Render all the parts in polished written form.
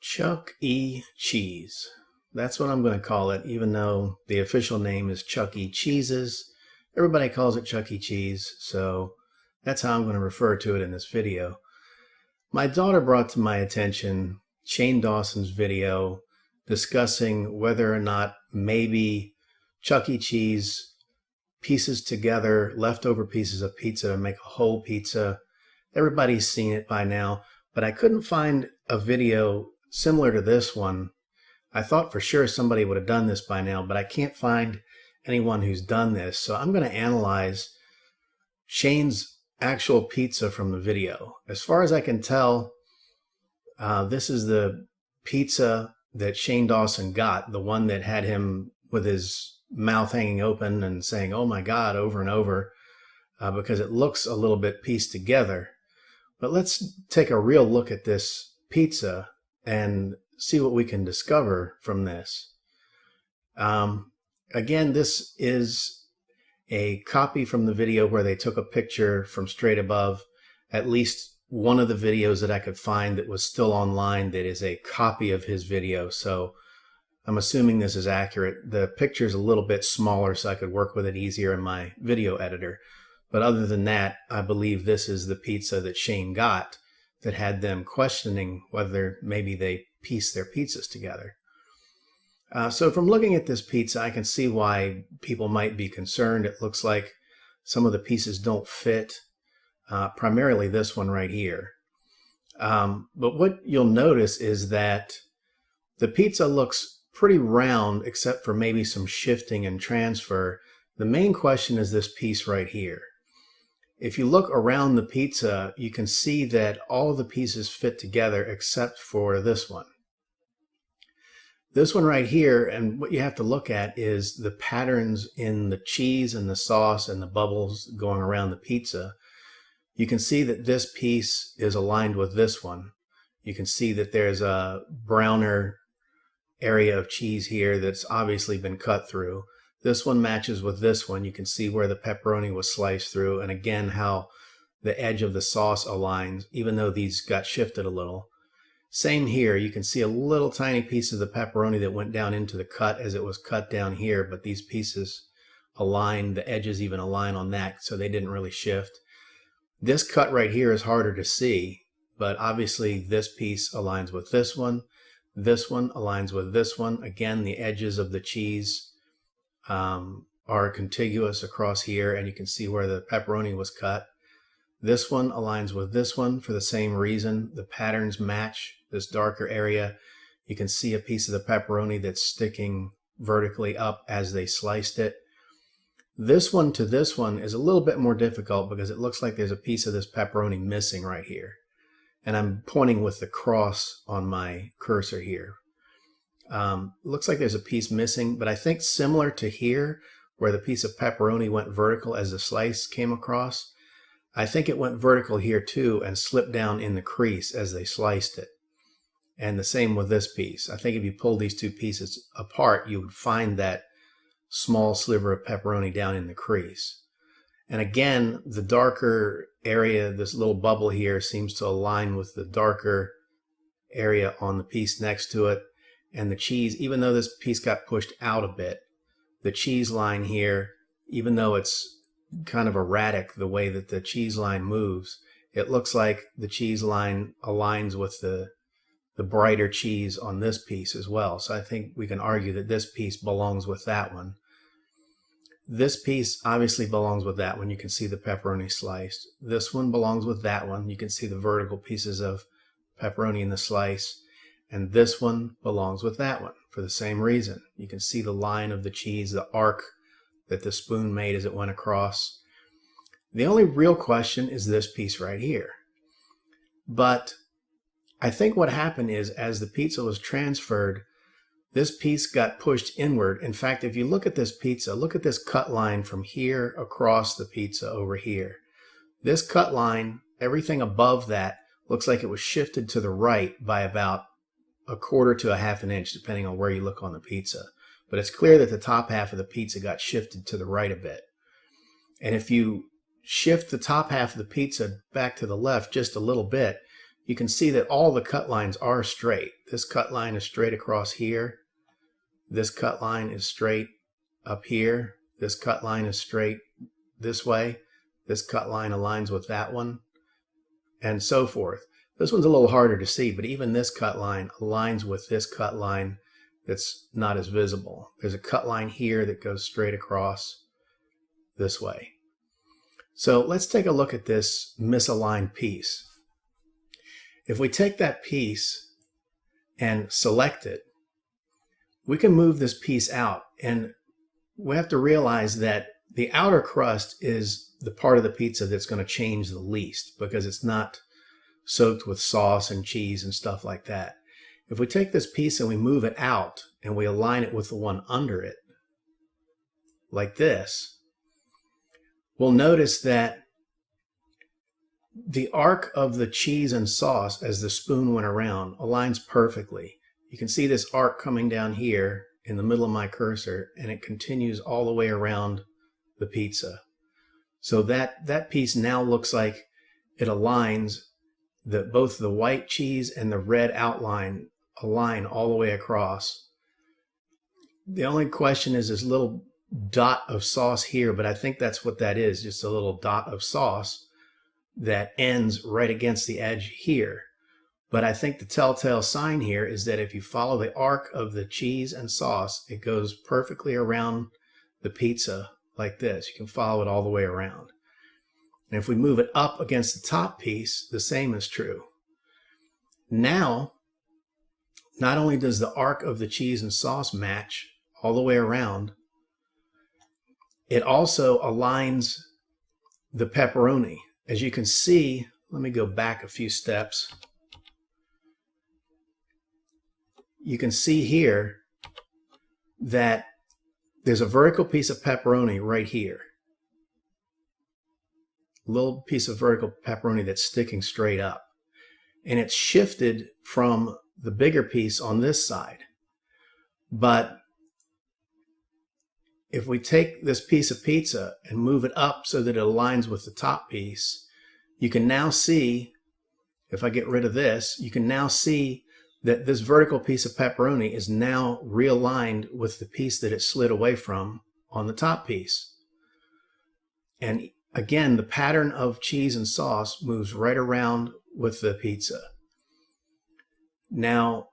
Chuck E. Cheese. That's what I'm going to call it, even though the official name is Chuck E. Cheese's. Everybody calls it Chuck E. Cheese, so that's how I'm going to refer to it in this video. My daughter brought to my attention Shane Dawson's video discussing whether or not maybe Chuck E. Cheese pieces together leftover pieces of pizza to make a whole pizza. Everybody's seen it by now, but I couldn't find a video similar to this one. I thought for sure somebody would have done this by now, but I can't find anyone who's done this. So I'm going to analyze Shane's actual pizza from the video. As far as I can tell, this is the pizza that Shane Dawson got, the one that had him with his mouth hanging open and saying, "Oh my God," over and over, because it looks a little bit pieced together. But let's take a real look at this pizza and see what we can discover from this. Again, this is a copy from the video where they took a picture from straight above. At least one of the videos that I could find that was still online that is a copy of his video. So I'm assuming this is accurate. The picture's a little bit smaller, so I could work with it easier in my video editor. But other than that, I believe this is the pizza that Shane got that had them questioning whether maybe they pieced their pizzas together. So from looking at this pizza, I can see why people might be concerned. It looks like some of the pieces don't fit, primarily this one right here. But what you'll notice is that the pizza looks pretty round except for maybe some shifting and transfer. The main question is this piece right here. If you look around the pizza, you can see that all of the pieces fit together except for this one. This one right here, and what you have to look at is the patterns in the cheese and the sauce and the bubbles going around the pizza. You can see that this piece is aligned with this one. You can see that there's a browner area of cheese here that's obviously been cut through. This one matches with this one. You can see where the pepperoni was sliced through, and again how the edge of the sauce aligns, even though these got shifted a little. Same here. You can see a little tiny piece of the pepperoni that went down into the cut as it was cut down here, but these pieces align, the edges even align on that, so they didn't really shift. This cut right here is harder to see, but obviously this piece aligns with this one. This one aligns with this one. Again, the edges of the cheese are contiguous across here, and you can see where the pepperoni was cut. This one aligns with this one for the same reason. The patterns match this darker area. You can see a piece of the pepperoni that's sticking vertically up as they sliced it. This one to this one is a little bit more difficult because it looks like there's a piece of this pepperoni missing right here. And I'm pointing with the cross on my cursor here. Looks like there's a piece missing, but I think similar to here where the piece of pepperoni went vertical as the slice came across, I think it went vertical here too and slipped down in the crease as they sliced it. And the same with this piece. I think if you pull these two pieces apart, you would find that small sliver of pepperoni down in the crease. And again, the darker area, this little bubble here, seems to align with the darker area on the piece next to it. And the cheese, even though this piece got pushed out a bit, the cheese line here, even though it's kind of erratic the way that the cheese line moves, it looks like the cheese line aligns with the brighter cheese on this piece as well. So I think we can argue that this piece belongs with that one. This piece obviously belongs with that one. You can see the pepperoni sliced. This one belongs with that one. You can see the vertical pieces of pepperoni in the slice. And this one belongs with that one for the same reason. You can see the line of the cheese, the arc that the spoon made as it went across. The only real question is this piece right here. But I think what happened is as the pizza was transferred, this piece got pushed inward. In fact, if you look at this pizza, look at this cut line from here across the pizza over here. This cut line, everything above that, looks like it was shifted to the right by about a quarter to a half an inch, depending on where you look on the pizza. But it's clear that the top half of the pizza got shifted to the right a bit. And if you shift the top half of the pizza back to the left just a little bit, you can see that all the cut lines are straight. This cut line is straight across here. This cut line is straight up here. This cut line is straight this way. This cut line aligns with that one, and so forth. This one's a little harder to see, but even this cut line aligns with this cut line that's not as visible. There's a cut line here that goes straight across this way. So let's take a look at this misaligned piece. If we take that piece and select it, we can move this piece out, and we have to realize that the outer crust is the part of the pizza that's going to change the least because it's not soaked with sauce and cheese and stuff like that. If we take this piece and we move it out and we align it with the one under it, like this, we'll notice that the arc of the cheese and sauce as the spoon went around aligns perfectly. You can see this arc coming down here in the middle of my cursor, and it continues all the way around the pizza. So that piece now looks like it aligns, that both the white cheese and the red outline align all the way across. The only question is this little dot of sauce here, but I think that's what that is, just a little dot of sauce that ends right against the edge here. But I think the telltale sign here is that if you follow the arc of the cheese and sauce, it goes perfectly around the pizza like this. You can follow it all the way around. And if we move it up against the top piece, the same is true. Now, not only does the arc of the cheese and sauce match all the way around, it also aligns the pepperoni. As you can see, let me go back a few steps. You can see here that there's a vertical piece of pepperoni right here. A little piece of vertical pepperoni that's sticking straight up. And it's shifted from the bigger piece on this side. But if we take this piece of pizza and move it up so that it aligns with the top piece, you can now see, if I get rid of this, you can now see that this vertical piece of pepperoni is now realigned with the piece that it slid away from on the top piece. And again, the pattern of cheese and sauce moves right around with the pizza. Now,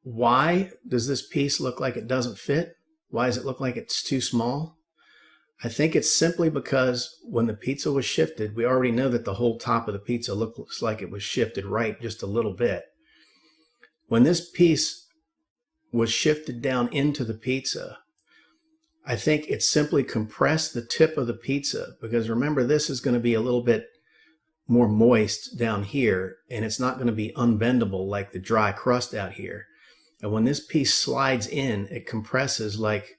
why does this piece look like it doesn't fit? Why does it look like it's too small? I think it's simply because when the pizza was shifted, we already know that the whole top of the pizza looks like it was shifted right just a little bit. When this piece was shifted down into the pizza, I think it simply compressed the tip of the pizza, because remember, this is going to be a little bit more moist down here, and it's not going to be unbendable like the dry crust out here. And when this piece slides in, it compresses like,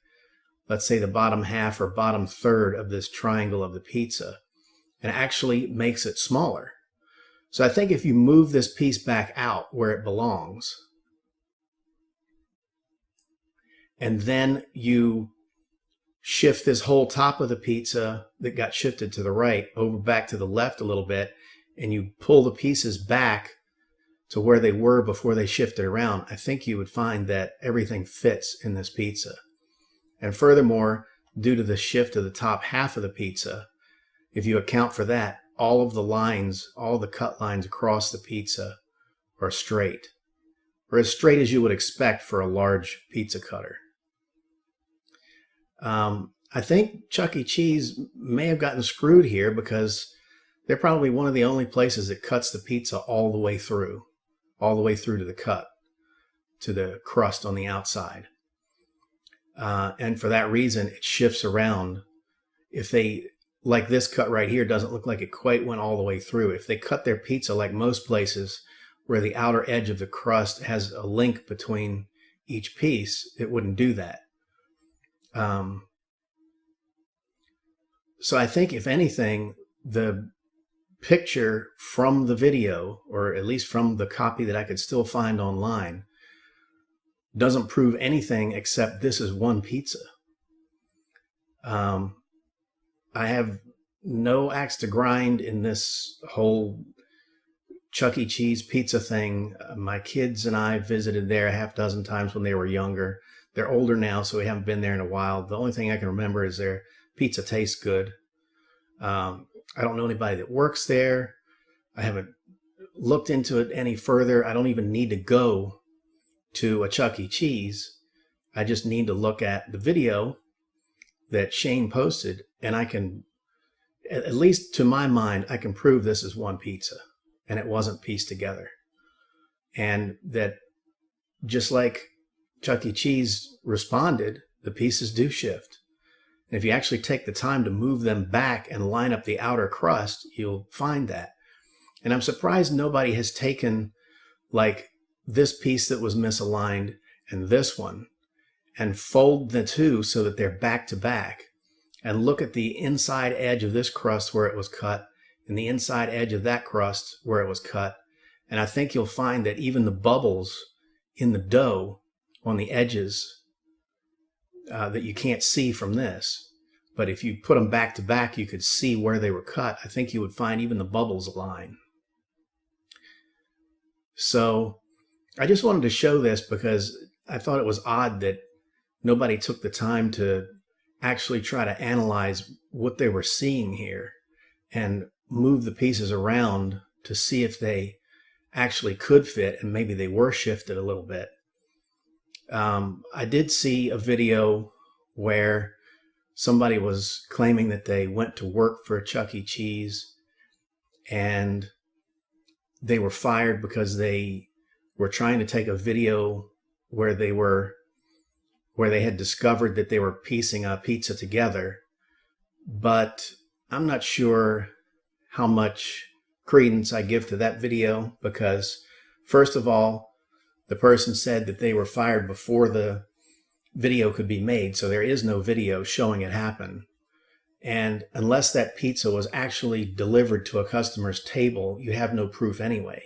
let's say, the bottom half or bottom third of this triangle of the pizza, and actually makes it smaller. So I think if you move this piece back out where it belongs, and then you shift this whole top of the pizza that got shifted to the right over back to the left a little bit, and you pull the pieces back to where they were before they shifted around, I think you would find that everything fits in this pizza. And furthermore, due to the shift of the top half of the pizza, if you account for that, all of the lines, all the cut lines across the pizza are straight, or as straight as you would expect for a large pizza cutter. I think Chuck E. Cheese may have gotten screwed here, because they're probably one of the only places that cuts the pizza all the way through to the cut, to the crust on the outside. And for that reason, it shifts around. If they, like this cut right here, doesn't look like it quite went all the way through. If they cut their pizza like most places, where the outer edge of the crust has a link between each piece, it wouldn't do that. So I think, if anything, the picture from the video, or at least from the copy that I could still find online, doesn't prove anything except this is one pizza. I have no axe to grind in this whole Chuck E. Cheese pizza thing. My kids and I visited there a half dozen times when they were younger. They're older now, so we haven't been there in a while. The only thing I can remember is their pizza tastes good. I don't know anybody that works there. I haven't looked into it any further. I don't even need to go to a Chuck E. Cheese. I just need to look at the video that Shane posted, and I can, at least to my mind, I can prove this is one pizza and it wasn't pieced together. And that just like Chuck E. Cheese responded, the pieces do shift. And if you actually take the time to move them back and line up the outer crust, you'll find that. And I'm surprised nobody has taken like this piece that was misaligned and this one and fold the two so that they're back to back, and look at the inside edge of this crust where it was cut and the inside edge of that crust where it was cut. And I think you'll find that even the bubbles in the dough on the edges that you can't see from this, but if you put them back to back, you could see where they were cut. I think you would find even the bubbles align. So I just wanted to show this because I thought it was odd that nobody took the time to actually try to analyze what they were seeing here and move the pieces around to see if they actually could fit, and maybe they were shifted a little bit. I did see a video where somebody was claiming that they went to work for Chuck E. Cheese and they were fired because they were trying to take a video where they had discovered that they were piecing a pizza together. But I'm not sure how much credence I give to that video, because first of all, the person said that they were fired before the video could be made, so there is no video showing it happen. And unless that pizza was actually delivered to a customer's table, you have no proof anyway.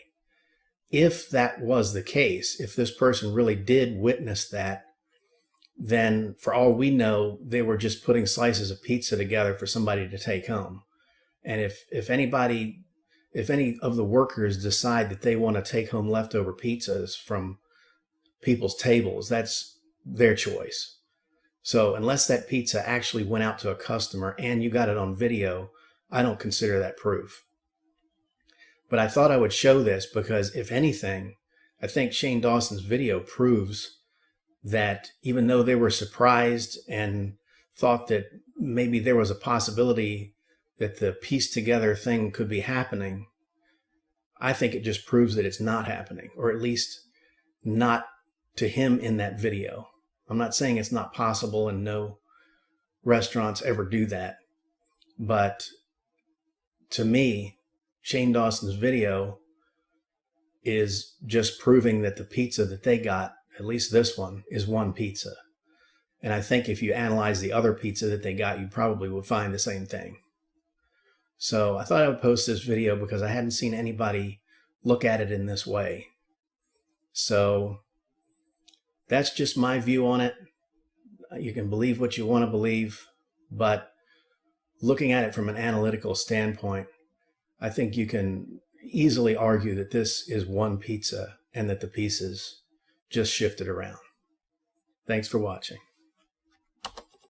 If that was the case, if this person really did witness that, then for all we know, they were just putting slices of pizza together for somebody to take home. And if any of the workers decide that they want to take home leftover pizzas from people's tables, that's their choice. So unless that pizza actually went out to a customer and you got it on video, I don't consider that proof. But I thought I would show this because, if anything, I think Shane Dawson's video proves that even though they were surprised and thought that maybe there was a possibility that the pieced together thing could be happening, I think it just proves that it's not happening, or at least not to him in that video. I'm not saying it's not possible and no restaurants ever do that, but to me, Shane Dawson's video is just proving that the pizza that they got, at least this one, is one pizza. And I think if you analyze the other pizza that they got, you probably would find the same thing. So I thought I would post this video because I hadn't seen anybody look at it in this way. So that's just my view on it. You can believe what you want to believe, but looking at it from an analytical standpoint, I think you can easily argue that this is one pizza and that the pieces just shifted around. Thanks for watching.